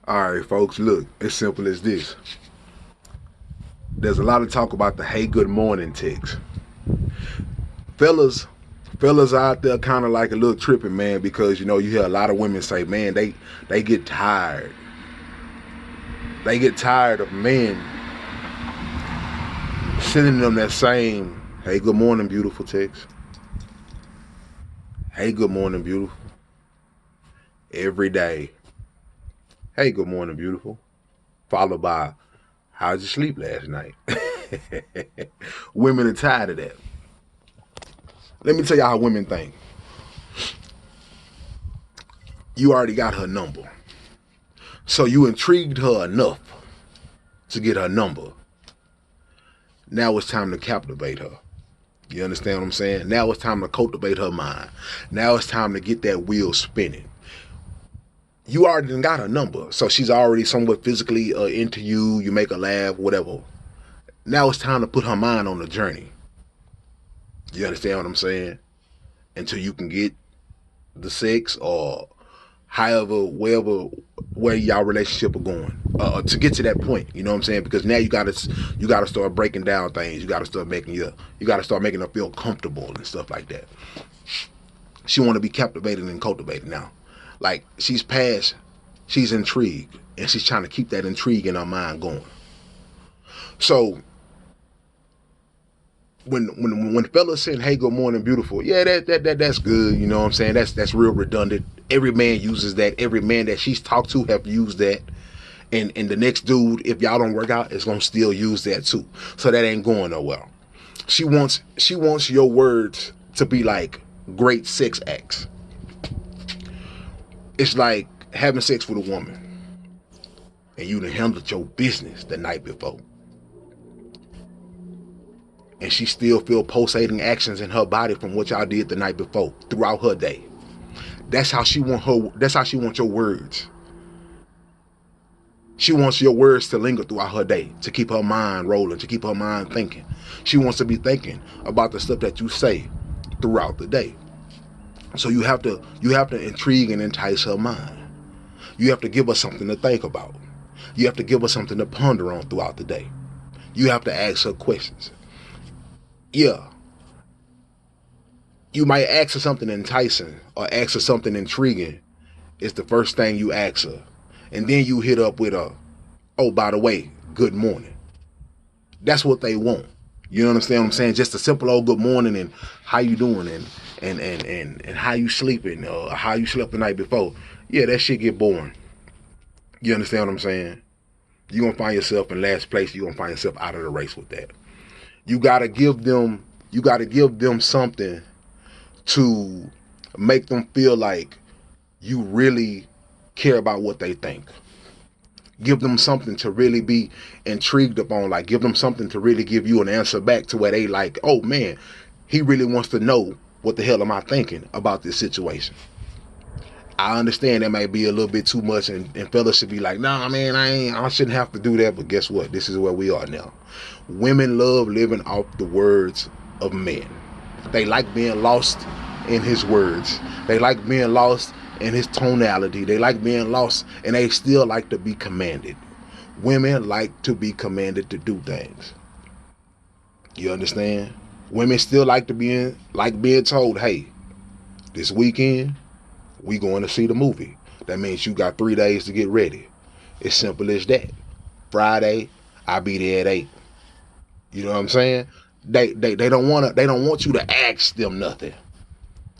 All right, folks, look, it's simple as this. There's a lot of talk about the hey, good morning text. Fellas, fellas out there kind of like a little tripping, man, because you hear a lot of women say, man, they get tired. They get tired of men sending them that same hey, good morning, beautiful text. Hey, good morning, beautiful. Every day. Hey, good morning, beautiful. Followed by, how'd you sleep last night? Women are tired of that. Let me tell you how women think. You already got her number. So you intrigued her enough to get her number. Now it's time to captivate her. You understand what I'm saying? Now it's time to cultivate her mind. Now it's time to get that wheel spinning. You already done got her number. So she's already somewhat physically into you. You make her laugh, whatever. Now it's time to put her mind on the journey. You understand what I'm saying? Until you can get the sex or however, where y'all relationship are going to get to that point. You know what I'm saying? Because now you gotta start breaking down things. You gotta start making her feel comfortable and stuff like that. She want to be captivated and cultivated now. Like she's intrigued and she's trying to keep that intrigue in her mind going. So when fellas saying, hey, good morning, beautiful, yeah, that's good. You know what I'm saying? That's real redundant. Every man uses that. Every man that she's talked to have used that. And the next dude, if y'all don't work out, is gonna still use that too. So that ain't going nowhere. She wants your words to be like great sex acts. It's like having sex with a woman and you done handled your business the night before. And she still feel pulsating actions in her body from what y'all did the night before throughout her day. That's how she wants your words. She wants your words to linger throughout her day, to keep her mind rolling, to keep her mind thinking. She wants to be thinking about the stuff that you say throughout the day. So you have to intrigue and entice her mind. You have to give her something to think about. You have to give her something to ponder on throughout the day. You have to ask her questions. Yeah. You might ask her something enticing or ask her something intriguing. It's the first thing you ask her. And then you hit up with a, oh, by the way, good morning. That's what they want. You understand what I'm saying? Just a simple old good morning and how you doing and how you sleeping or how you slept the night before. Yeah, that shit get boring. You understand what I'm saying? You're going to find yourself in last place. You're going to find yourself out of the race with that. You got to give them something to make them feel like you really care about what they think. Give them something to really be intrigued upon. Like, give them something to really give you an answer back to where they like, oh man, he really wants to know what the hell am I thinking about this situation. I understand that might be a little bit too much, and fellas should be like, nah, man, I shouldn't have to do that. But guess what? This is where we are now. Women love living off the words of men. They like being lost in his words. They like being lost in his tonality. They like being lost, and they still like to be commanded. Women like to be commanded to do things. You understand? Women still like being told, hey, this weekend we going to see the movie. That means you got 3 days to get ready. It's simple as that. Friday, I'll be there at 8. You know what I'm saying? They don't want you to ask them nothing.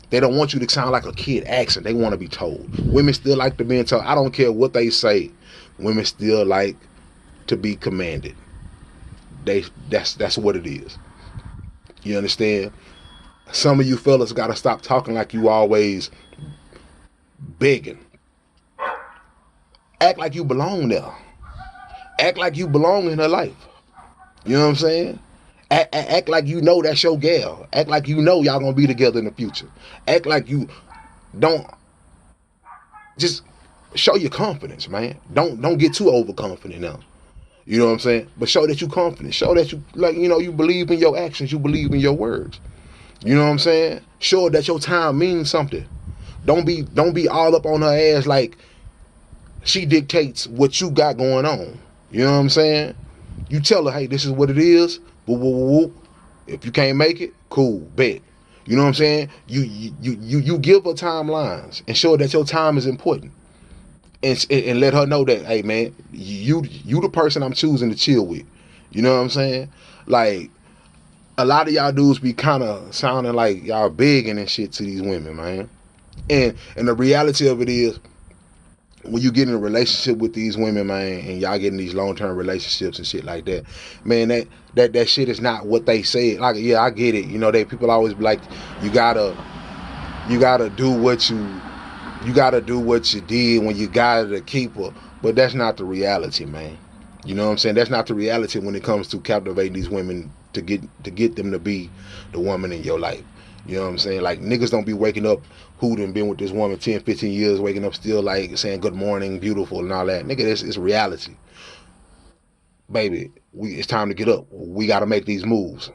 They don't want you to sound like a kid asking. They want to be told. Women still like to be told. I don't care what they say. Women still like to be commanded. That's what it is. You understand? Some of you fellas got to stop talking like you always begging. Act like you belong there. Act like you belong in her life. You know what I'm saying? Act like you know that's your gal. Act like you know y'all gonna be together in the future. Act like you don't. Just show your confidence, man. Don't get too overconfident now. You know what I'm saying? But show that you confident. Show that you you believe in your actions. You believe in your words. You know what I'm saying? Show that your time means something. Don't be all up on her ass like She dictates what you got going on. You know what I'm saying? You tell her, hey, this is what it is. Whoop, whoop, whoop, whoop. If you can't make it, cool, bet. You know what I'm saying? You give her timelines and show her that your time is important, and let her know that, hey man, you the person I'm choosing to chill with. You know what I'm saying? Like, a lot of y'all dudes be kind of sounding like y'all begging and shit to these women, man. And the reality of it is, when you get in a relationship with these women, man, and y'all getting these long-term relationships and shit like that, man, that shit is not what they say. Like, yeah, I get it. You know, people always be like, you gotta do what you did when you got her to keep her. But that's not the reality, man. You know what I'm saying? That's not the reality when it comes to captivating these women to get them to be the woman in your life. You know what I'm saying? Like, niggas don't be waking up who done been with this woman 10, 15 years, waking up still like saying good morning, beautiful, and all that. Nigga, it's reality. Baby, it's time to get up. We got to make these moves.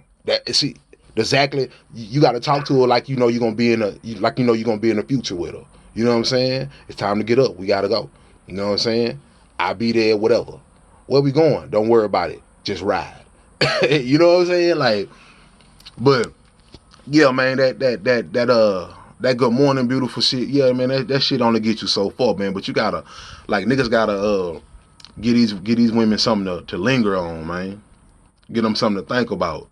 See, exactly. You got to talk to her like you know you're gonna be in the future with her. You know what I'm saying? It's time to get up. We gotta go. You know what I'm saying? I'll be there, whatever. Where we going? Don't worry about it. Just ride. You know what I'm saying? Like, but yeah, man, that good morning, beautiful shit. Yeah, man, that shit only get you so far, man. But you gotta, like, niggas gotta get these women something to linger on, man. Get them something to think about.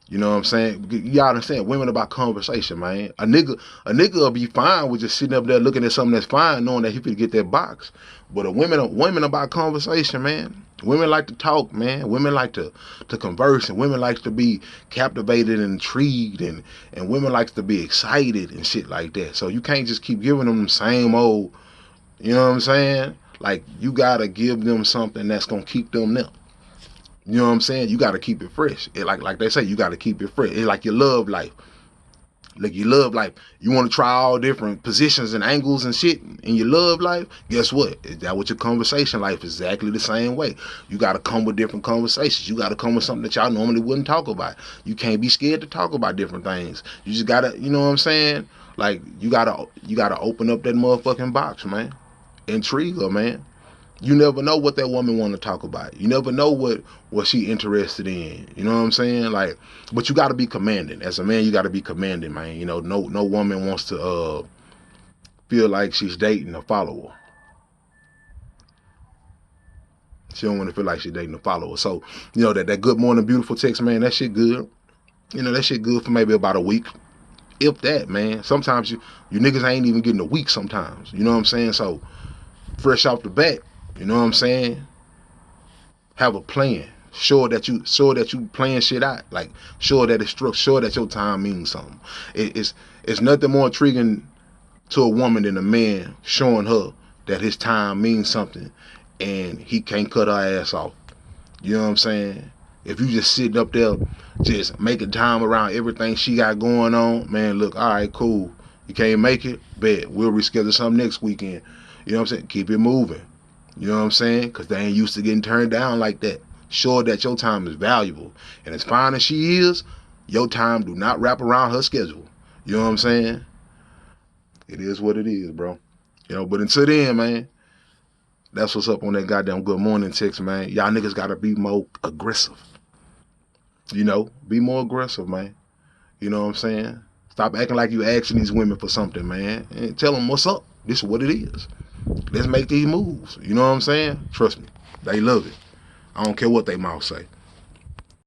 You know what I'm saying? Y'all understand? Women about conversation, man. A nigga will be fine with just sitting up there looking at something that's fine, knowing that he could get that box. But women about conversation, man. Women like to talk, man. Women like to converse, and women like to be captivated and intrigued, and women like to be excited and shit like that. So you can't just keep giving them the same old, you know what I'm saying? Like, you gotta give them something that's gonna keep them there. You know what I'm saying? You gotta keep it fresh. Like they say, you gotta keep it fresh. It's like your love life. Like your love life. You want to try all different positions and angles and shit in your love life. Guess what? Is that with your conversation life? Exactly the same way. You got to come with different conversations. You got to come with something that y'all normally wouldn't talk about. You can't be scared to talk about different things. You just gotta, you know what I'm saying? Like, you gotta open up that motherfucking box, man. Intrigue her, man. You never know what that woman want to talk about. You never know what she interested in. You know what I'm saying? Like, but you got to be commanding. As a man, you got to be commanding, man. You know, no woman wants to feel like she's dating a follower. She don't want to feel like she's dating a follower. So, you know, that good morning, beautiful text, man, that shit good. You know, that shit good for maybe about a week. If that, man. Sometimes you niggas ain't even getting a week sometimes. You know what I'm saying? So, fresh off the bat, you know what I'm saying? Have a plan. Sure that you playing shit out. Like, sure that it's struck. Sure that your time means something. It's nothing more intriguing to a woman than a man showing her that his time means something and he can't cut her ass off. You know what I'm saying? If you just sitting up there just making time around everything she got going on, man, look, all right, cool. You can't make it? Bet. We'll reschedule something next weekend. You know what I'm saying? Keep it moving. You know what I'm saying? Because they ain't used to getting turned down like that. Sure that your time is valuable. And as fine as she is, your time do not wrap around her schedule. You know what I'm saying? It is what it is, bro. You know, but until then, man, that's what's up on that goddamn good morning text, man. Y'all niggas gotta be more aggressive. You know, be more aggressive, man. You know what I'm saying? Stop acting like you asking these women for something, man. And tell them what's up. This is what it is. Let's make these moves. You know what I'm saying? Trust me. They love it. I don't care what they mouth say.